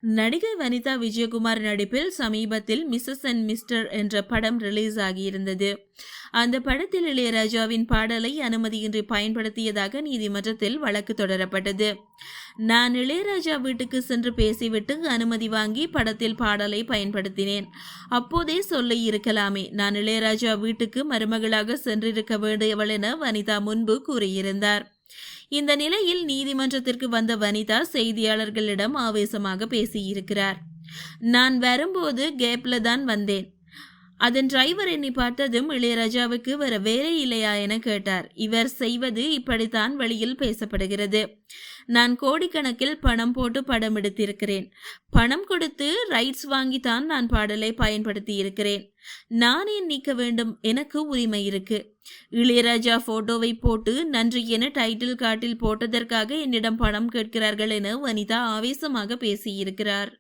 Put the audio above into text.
நடிகை வனிதா விஜயகுமார் நடிப்பில் சமீபத்தில் மிஸ்ஸஸ் அண்ட் மிஸ்டர் என்ற படம் ரிலீஸ் ஆகியிருந்தது. அந்த படத்தில் இளையராஜாவின் பாடலை அனுமதியின்றி பயன்படுத்தியதாக நீதிமன்றத்தில் வழக்கு தொடரப்பட்டது. நான் இளையராஜா வீட்டுக்கு சென்று பேசிவிட்டு அனுமதி வாங்கி படத்தில் பாடலை பயன்படுத்தினேன். அப்போதே சொல்ல இருக்கலாமே, நான் இளையராஜா வீட்டுக்கு மருமகளாக சென்றிருக்க வேண்டியவள் என வனிதா முன்பு கூறியிருந்தார். இந்த நிலையில் நீதிமன்றத்திற்கு வந்த வனிதா செய்தியாளர்களிடம் ஆவேசமாக பேசியிருக்கிறார். நான் வரும்போது கேப்ல தான் வந்தேன். அதன் டிரைவர் என்னை பார்த்ததும் இளையராஜாவுக்கு வேற வேலை இல்லையா என கேட்டார். இவர் செய்வது இப்படித்தான் வெளியில் பேசப்படுகிறது. நான் கோடிக்கணக்கில் பணம் போட்டு படம் எடுத்திருக்கிறேன். பணம் கொடுத்து ரைட்ஸ் வாங்கித்தான் நான் பாடலை பயன்படுத்தி இருக்கிறேன். நான் ஏன் நீக்க வேண்டும்? எனக்கு உரிமை இருக்கு. இளையராஜா போட்டோவை போட்டு நன்றி என டைட்டில் கார்டில் போட்டதற்காக என்னிடம் பணம் கேட்கிறார்கள் என வனிதா ஆவேசமாக பேசியிருக்கிறார்.